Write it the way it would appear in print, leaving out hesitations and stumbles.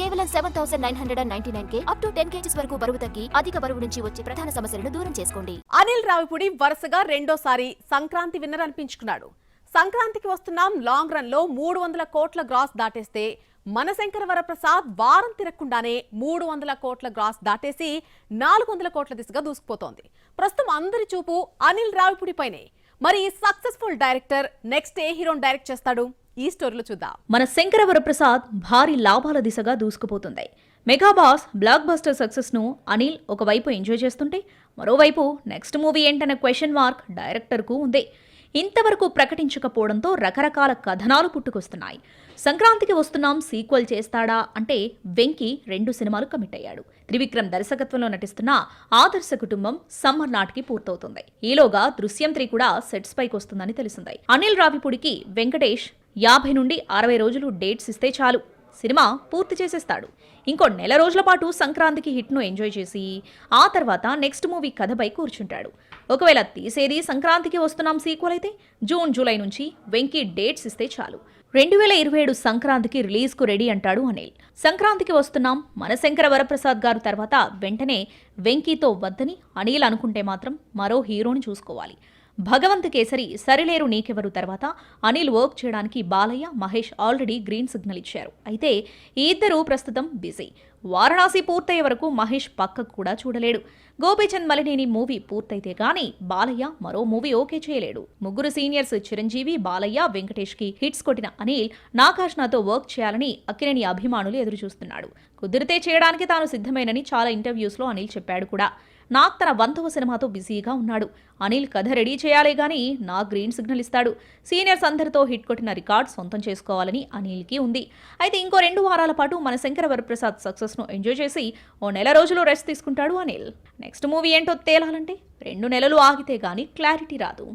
కేవలం 7,999K up to 10 kgs వరకు బరువు తగ్గి అధిక బరువు నుంచి వచ్చే ప్రధాన సమస్యలను దూరం చేసుకోండి. అనిల్ రావిపూడి వరుసగా రెండోసారి సంక్రాంతి విన్నర్ అనిపించుకున్నాడు. సంక్రాంతికి వస్తున్నాం లాంగ్ రన్ లో 300 కోట్ల గ్రాస్ దాటేస్తే మనశంకర వరప్రసాద్ వారం తిరగకుండానే 300 కోట్ల గ్రాస్ దాటేసి 400 కోట్ల దిశగా దూసుకుపోతోంది. ప్రస్తుతం అందరి చూపు అనిల్ రావిపూడిపైనే. మరి సక్సెస్ఫుల్ డైరెక్టర్ నెక్స్ట్ ఏ హీరోని డైరెక్ట్ చేస్తాడు? ఈ స్టోరీలో చూద్దాం. మన శంకర వరప్రసాద్ భారీ లాభాల దిశగా దూసుకుపోతుంది. మెగాబాస్ బ్లాక్ బస్టర్ సక్సెస్ ను అనిల్ ఒకవైపు ఎంజాయ్ చేస్తుంటే మరోవైపు నెక్స్ట్ మూవీ ఏంటన్న క్వశ్చన్ మార్క్ డైరెక్టర్ కు ఉంది. ఇంతవరకు ప్రకటించకపోవడంతో రకరకాల కథనాలు పుట్టుకొస్తున్నాయి. సంక్రాంతికి వస్తున్నాం సీక్వెల్ చేస్తాడా అంటే వెంకీ 2 సినిమాలు కమిట్ అయ్యాడు. త్రివిక్రమ్ దర్శకత్వంలో నటిస్తున్న ఆదర్శ కుటుంబం సమ్మర్ నాటికి పూర్తవుతుంది. ఈలోగా దృశ్యం 3 కూడా సెట్స్ పైకి వస్తుందని తెలిసింది. అనిల్ రావిపూడికి వెంకటేష్ 50 నుండి 60 రోజులు డేట్స్ ఇస్తే చాలు, సినిమా పూర్తి చేసేస్తాడు. ఇంకో నెల రోజుల పాటు సంక్రాంతికి హిట్ను ఎంజాయ్ చేసి ఆ తర్వాత నెక్స్ట్ మూవీ కథపై కూర్చుంటాడు. ఒకవేళ తీసేది సంక్రాంతికి వస్తున్నాం సీక్వెల్ అయితే జూన్ జూలై నుంచి వెంకీ డేట్స్ ఇస్తే చాలు. 2027 సంక్రాంతికి రిలీజ్కు రెడీ అంటాడు అనిల్. సంక్రాంతికి వస్తున్నాం మనశంకర వరప్రసాద్ గారు తర్వాత వెంటనే వెంకీతో వద్దని అనిల్ అనుకుంటే మాత్రం మరో హీరోని చూసుకోవాలి. భగవంత్ కేసరి సరిలేరు నీకెవరు తర్వాత అనిల్ వర్క్ చేయడానికి Balayya Mahesh already green signal ఇచ్చారు. అయితే ఈ ఇద్దరు ప్రస్తుతం బిజీ. వారణాసి పూర్తయ్యే వరకు మహేష్ పక్కకు కూడా చూడలేడు. గోపీచంద్ మలినేని మూవీ పూర్తయితే గానీ బాలయ్య మరో మూవీ ఓకే చేయలేడు. ముగ్గురు సీనియర్స్ చిరంజీవి, బాలయ్య, వెంకటేష్ కి హిట్స్ కొట్టిన అనిల్ నాగార్జునతో వర్క్ చేయాలని అక్కినేని అభిమానులు ఎదురుచూస్తున్నాడు. కుదిరితే చేయడానికి తాను సిద్ధమేనని చాలా ఇంటర్వ్యూస్ లో అనిల్ చెప్పాడు కూడా. నాగ్ తన 100వ సినిమాతో బిజీగా ఉన్నాడు. అనిల్ కథ రెడీ చేయాలే గానీ నాగ్ గ్రీన్ సిగ్నల్ ఇస్తాడు. సీనియర్స్ అందరితో హిట్ కొట్టిన రికార్డ్ సొంతం చేసుకోవాలని అనిల్కి ఉంది. అయితే ఇంకో 2 వారాల పాటు మన శంకర వరప్రసాద్ సక్సెస్ ను ఎంజాయ్ చేసి ఓ నెల రోజులు రెస్ట్ తీసుకుంటాడు అనిల్. నెక్స్ట్ మూవీ ఏంటో తేలాలంటే 2 నెలలు ఆగితే గానీ క్లారిటీ రాదు.